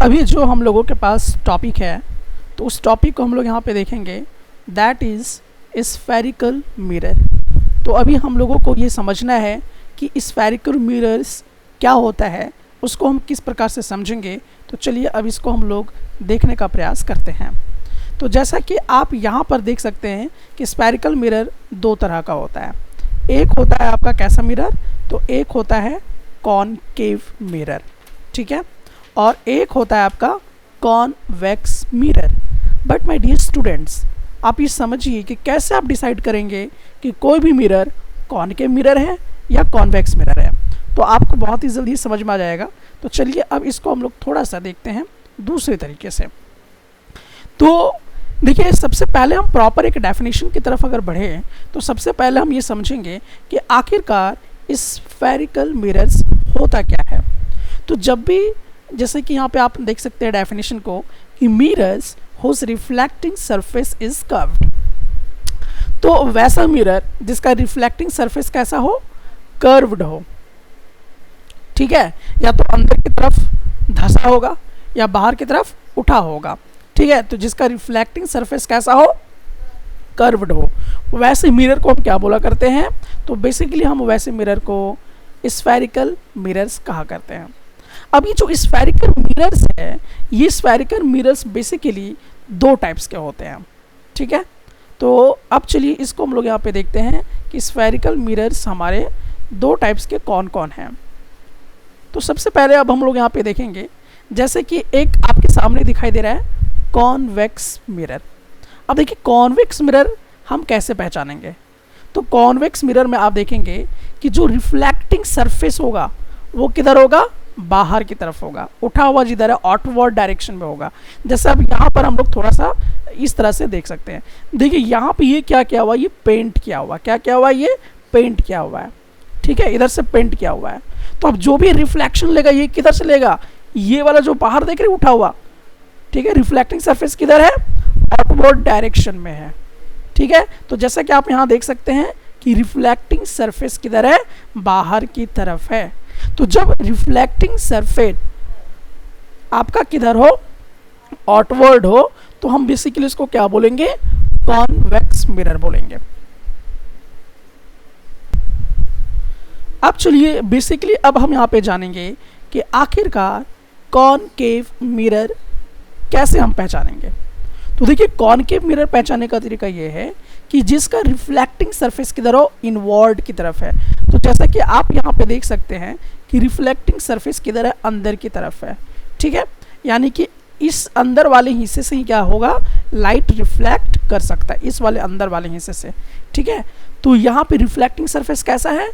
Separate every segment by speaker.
Speaker 1: अभी जो हम लोगों के पास टॉपिक है, तो उस टॉपिक को हम लोग यहाँ पे देखेंगे, दैट इज़ स्फेरिकल मिरर। तो अभी हम लोगों को ये समझना है कि स्फेरिकल मिरर्स क्या होता है, उसको हम किस प्रकार से समझेंगे। तो चलिए अब इसको हम लोग देखने का प्रयास करते हैं। तो जैसा कि आप यहाँ पर देख सकते हैं कि स्फेरिकल मिरर दो तरह का होता है। एक होता है आपका कैसा मिरर, तो एक होता है कॉनकेव मिरर, ठीक है, और एक होता है आपका convex mirror. But my dear students, आप ये समझिए कि कैसे आप डिसाइड करेंगे कि कोई भी मिरर कॉनकेव मिरर है या कॉन्वेक्स मिरर है। तो आपको बहुत ही जल्दी समझ में आ जाएगा। तो चलिए अब इसको हम लोग थोड़ा सा देखते हैं दूसरे तरीके से। तो देखिए, सबसे पहले हम प्रॉपर एक डेफिनेशन की तरफ अगर बढ़े, तो सबसे पहले हम ये समझेंगे कि आखिरकार स्फेरिकल मिरर्स होता क्या है। तो जब भी, जैसे कि यहाँ पे आप देख सकते हैं डेफिनेशन को, कि mirrors whose reflecting surface is curved. तो वैसा मिरर जिसका रिफ्लेक्टिंग सरफेस कैसा हो, कर्व्ड हो, ठीक है, या तो अंदर की तरफ धंसा होगा या बाहर की तरफ उठा होगा, ठीक है। तो जिसका रिफ्लेक्टिंग सरफेस कैसा हो, कर्व्ड हो, वैसे मिरर को हम क्या बोला करते हैं। तो बेसिकली हम वैसे मिरर को स्फेरिकल मिरर्स कहा करते हैं। अब ये जो स्फेरिकल मिरर्स है, ये स्फेरिकल मिरर्स बेसिकली दो टाइप्स के होते हैं, ठीक है। तो अब चलिए इसको हम लोग यहाँ पे देखते हैं कि स्फेरिकल मिरर्स हमारे दो टाइप्स के कौन कौन हैं। तो सबसे पहले अब हम लोग यहाँ पे देखेंगे, जैसे कि एक आपके सामने दिखाई दे रहा है कॉन्वेक्स मिरर। अब देखिए कॉन्वेक्स मिरर हम कैसे पहचानेंगे। तो कॉन्वेक्स मिरर में आप देखेंगे कि जो रिफ्लेक्टिंग सरफेस होगा वो किधर होगा, बाहर की तरफ होगा, उठा हुआ जिधर है आउटवर्ड डायरेक्शन में होगा। जैसे अब यहाँ पर हम लोग थोड़ा सा इस तरह से देख सकते हैं। देखिए यहाँ पे ये क्या किया हुआ, ये पेंट किया हुआ, क्या किया हुआ, ये पेंट किया हुआ है, ठीक है, इधर से पेंट किया हुआ है। तो अब जो भी रिफ्लेक्शन लेगा ये किधर से लेगा, ये वाला जो बाहर देख रहे उठा हुआ, ठीक है, रिफ्लेक्टिंग सरफेस किधर है, आउटवर्ड डायरेक्शन में है, ठीक है। तो जैसा कि आप यहाँ देख सकते हैं कि रिफ्लेक्टिंग सरफेस किधर है, बाहर की तरफ है। तो जब रिफ्लेक्टिंग सरफेस आपका किधर हो, आउटवर्ड हो, तो हम बेसिकली इसको क्या बोलेंगे, कॉन्वेक्स मिरर बोलेंगे। अब चलिए बेसिकली अब हम यहाँ पे जानेंगे कि आखिरकार कॉनकेव मिरर कैसे हम पहचानेंगे। तो देखिए कॉनकेव मिरर पहचानने का तरीका ये है कि जिसका रिफ्लेक्टिंग सरफेस किधर हो, इनवर्ड की तरफ है। तो जैसा कि आप यहाँ पे देख सकते हैं कि रिफ्लेक्टिंग सरफेस किधर है, अंदर की तरफ है, ठीक है, यानी कि इस अंदर वाले हिस्से से ही क्या होगा, लाइट रिफ्लेक्ट कर सकता है, इस वाले अंदर वाले हिस्से से, ठीक है। तो यहाँ पे रिफ्लेक्टिंग सरफेस कैसा है,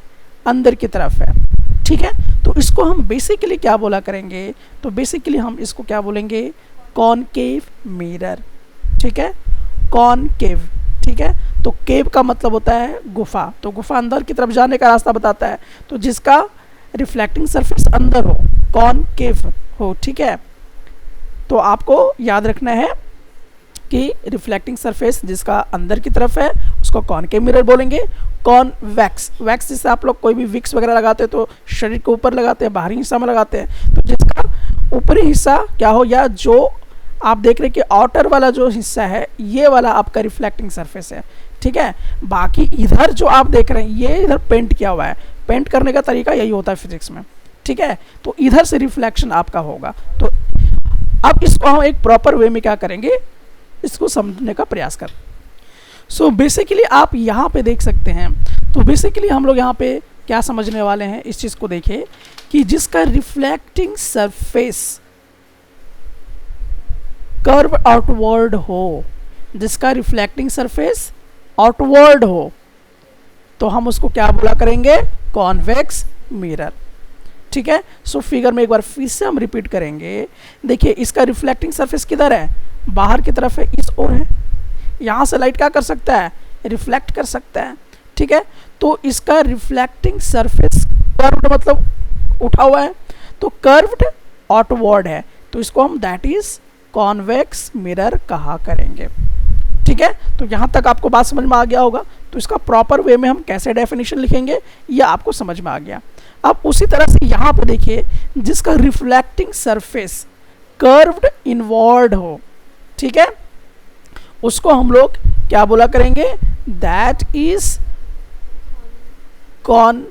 Speaker 1: अंदर की तरफ है, ठीक है। तो इसको हम बेसिकली क्या बोला करेंगे, तो बेसिकली हम इसको क्या बोलेंगे, कॉनकेव मिरर, ठीक है, कॉनकेव, ठीक है। तो केव का मतलब होता है गुफा, तो गुफा अंदर की तरफ जाने का रास्ता बताता है। तो जिसका रिफ्लेक्टिंग सरफेस अंदर हो, कॉनकेव हो, ठीक है। तो आपको याद रखना है कि रिफ्लेक्टिंग सरफेस जिसका अंदर की तरफ है उसको कॉनकेव मिरर बोलेंगे। कॉन्वेक्स, वैक्स जिससे आप लोग कोई भी विक्स वगैरह लगाते हैं तो शरीर के ऊपर लगाते हैं, बाहरी हिस्सा में लगाते हैं। तो जिसका ऊपरी हिस्सा क्या हो, या जो आप देख रहे हैं कि आउटर वाला जो हिस्सा है ये वाला आपका रिफ्लेक्टिंग सरफेस है, ठीक है। बाकी इधर जो आप देख रहे हैं ये इधर पेंट किया हुआ है, पेंट करने का तरीका यही होता है फिजिक्स में, ठीक है। तो इधर से रिफ्लेक्शन आपका होगा। तो अब इसको हम एक प्रॉपर वे में क्या करेंगे, इसको समझने का प्रयास कर। सो बेसिकली आप यहाँ पे देख सकते हैं, तो बेसिकली हम लोग यहाँ पे क्या समझने वाले हैं, इस चीज़ को देखिए कि जिसका रिफ्लेक्टिंग सरफेस कर्व आउटवर्ड हो, जिसका रिफ्लेक्टिंग सरफेस आउटवर्ड हो, तो हम उसको क्या बोला करेंगे, कॉन्वेक्स मिरर, ठीक है। सो फिगर में एक बार फिर से हम रिपीट करेंगे। देखिए इसका रिफ्लेक्टिंग सरफेस किधर है, बाहर की तरफ है, इस ओर है। यहाँ से लाइट क्या कर सकता है, रिफ्लेक्ट कर सकता है, ठीक है। तो इसका रिफ्लेक्टिंग सरफेस कर्व्ड मतलब उठा हुआ है, तो कर्व्ड आउटवर्ड है, तो इसको हम दैट इज कॉन्वेक्स मिरर कहा करेंगे, ठीक है। तो यहाँ तक आपको बात समझ में आ गया होगा। तो इसका प्रॉपर वे में हम कैसे डेफिनेशन लिखेंगे यह आपको समझ में आ गया। अब उसी तरह से यहाँ पर देखिए जिसका रिफ्लेक्टिंग सरफेस कर्व्ड इनवर्ड हो, ठीक है, उसको हम लोग क्या बोला करेंगे, दैट इज कॉन,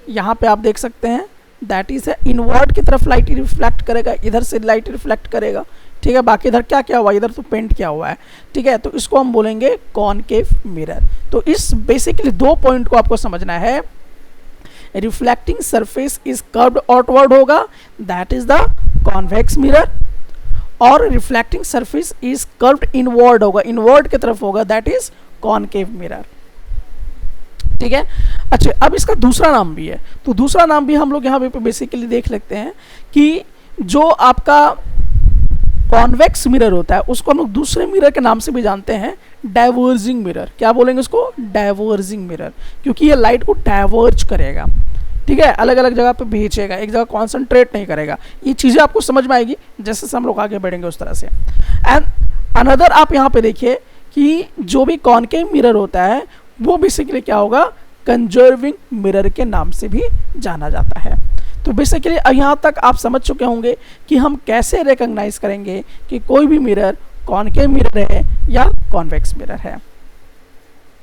Speaker 1: यहाँ पे आप देख सकते हैं दैट इज इनवर्ड की तरफ लाइट रिफ्लेक्ट करेगा, इधर से लाइट रिफ्लेक्ट करेगा, ठीक है, बाकी इधर क्या क्या हुआ, इधर तो पेंट किया हुआ है, ठीक है, तो इसको हम बोलेंगे कॉनकेव मिरर। तो इस बेसिकली दो पॉइंट को आपको समझना है, reflecting surface is curved outward होगा, that is the convex mirror, और reflecting surface is curved inward होगा, इनवर्ड की तरफ होगा, दैट इज कॉनकेव मिरर, ठीक है। अच्छा, अब इसका दूसरा नाम भी है, तो दूसरा नाम भी हम लोग यहाँ पे बेसिकली देख लेते हैं कि जो आपका कॉन्वेक्स मिरर होता है उसको हम लोग दूसरे मिरर के नाम से भी जानते हैं, डाइवर्जिंग मिरर। क्या बोलेंगे उसको, डाइवर्जिंग मिरर, क्योंकि ये लाइट को डाइवर्ज करेगा, ठीक है, अलग अलग जगह पे भेजेगा, एक जगह कॉन्सेंट्रेट नहीं करेगा। ये चीज़ें आपको समझ में आएगी जैसे जैसे हम लोग आगे बढ़ेंगे उस तरह से। एंड अनदर आप यहाँ पे देखिए कि जो भी कॉनकेव मिरर होता है वो बेसिकली क्या होगा, कंजर्विंग मिरर के नाम से भी जाना जाता है। तो बेसिकली यहाँ तक आप समझ चुके होंगे कि हम कैसे रिकॉग्नाइज करेंगे कि कोई भी मिरर कॉनकेव मिरर है या कॉन्वेक्स मिरर है।